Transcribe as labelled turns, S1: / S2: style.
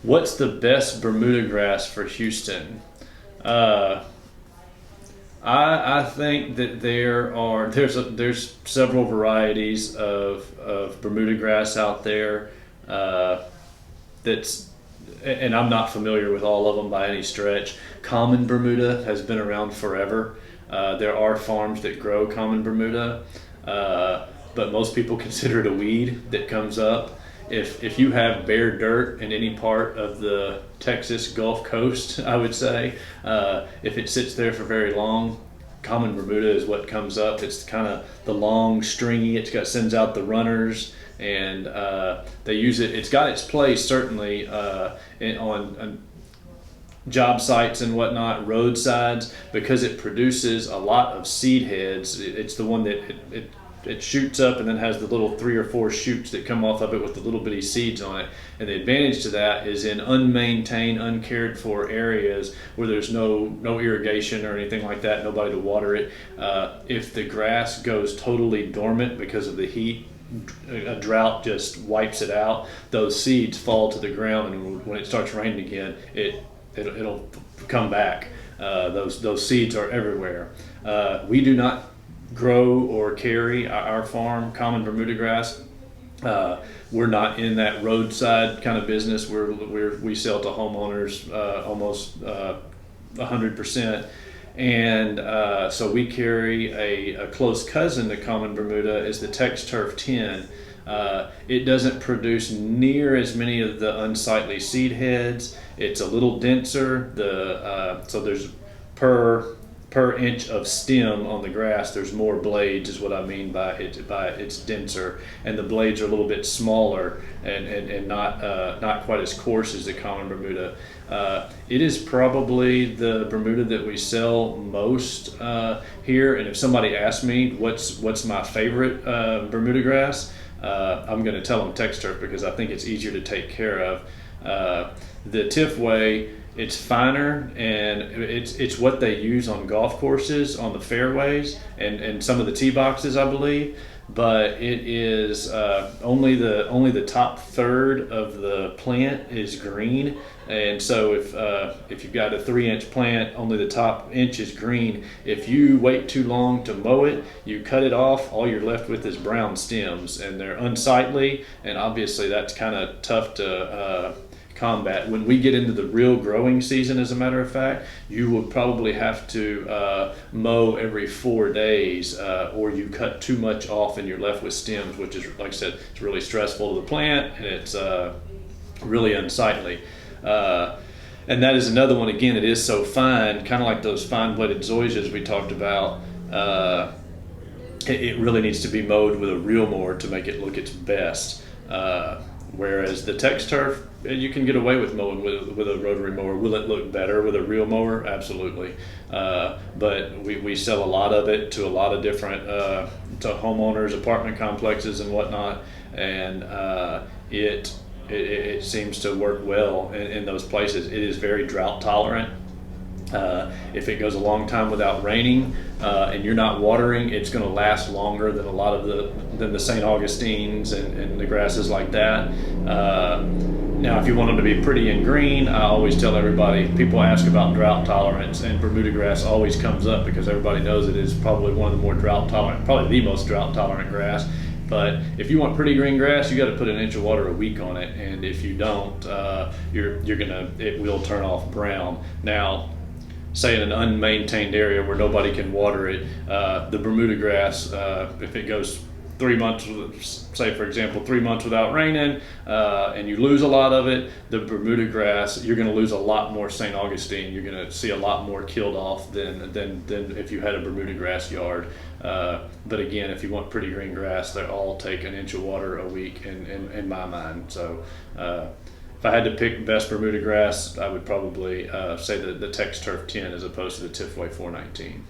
S1: What's the best Bermuda grass for Houston? Uh, I think that there's several varieties of Bermuda grass out there. That's and I'm not familiar with all of them by any stretch. Common Bermuda has been around forever. There are farms that grow common Bermuda, but most people consider it a weed that comes up. If you have bare dirt in any part of the Texas Gulf Coast, I would say, if it sits there for very long, common Bermuda is what comes up. It's kind of the long, stringy. Sends out the runners, and they use it. It's got its place certainly on job sites and whatnot, roadsides, because it produces a lot of seed heads. It's the one that it shoots up and then has the little 3 or 4 shoots that come off of it with the little bitty seeds on it. And the advantage to that is in unmaintained, uncared for areas where there's no irrigation or anything like that, nobody to water it. If the grass goes totally dormant because of the heat, a drought just wipes it out. Those seeds fall to the ground, and when it starts raining again, it'll come back. Those seeds are everywhere. We do not grow or carry our farm common Bermuda grass. We're not in that roadside kind of business. We sell to homeowners almost 100%. And so we carry a close cousin to common Bermuda is the Tex Turf 10. It doesn't produce near as many of the unsightly seed heads. It's a little denser. So there's per inch of stem on the grass, there's more blades, is what I mean by it's denser, and the blades are a little bit smaller and not quite as coarse as the common Bermuda. It is probably the Bermuda that we sell most here, and if somebody asks me what's my favorite Bermuda grass, I'm going to tell them Tex Turf because I think it's easier to take care of. The Tifway, it's finer, and it's what they use on golf courses, on the fairways, and some of the tee boxes, I believe. But it is only the top third of the plant is green, and so if you've got a 3-inch plant, only the top inch is green. If you wait too long to mow it, you cut it off, all you're left with is brown stems, and they're unsightly, and obviously that's kind of tough to combat. When we get into the real growing season, as a matter of fact, you would probably have to mow every 4 days, or you cut too much off and you're left with stems, which is, like I said, it's really stressful to the plant, and it's really unsightly. And that is another one, again, it is so fine, kind of like those fine-bladed zoysias we talked about. It really needs to be mowed with a reel mower to make it look its best. Whereas the Tex Turf, you can get away with mowing with a rotary mower. Will it look better with a reel mower? Absolutely. But we sell a lot of it to a lot of different to homeowners, apartment complexes, and whatnot, and it seems to work well in those places. It is very drought tolerant. If it goes a long time without raining and you're not watering, it's going to last longer than a lot of the St. Augustines and the grasses like that. Now, if you want them to be pretty and green, I always tell everybody, people ask about drought tolerance, and Bermuda grass always comes up because everybody knows it is probably one of the more drought tolerant, probably the most drought tolerant grass. But if you want pretty green grass, you got to put an inch of water a week on it, and if you don't, it will turn off brown. Now, say in an unmaintained area where nobody can water it, the Bermuda grass, if it goes 3 months, say for example 3 months without raining, and you lose a lot of it, the Bermuda grass, you're going to lose a lot more St. Augustine. You're going to see a lot more killed off than if you had a Bermuda grass yard. But again, if you want pretty green grass, they all take an inch of water a week in my mind. So if I had to pick best Bermuda grass, I would probably say the Tex Turf 10 as opposed to the Tifway 419.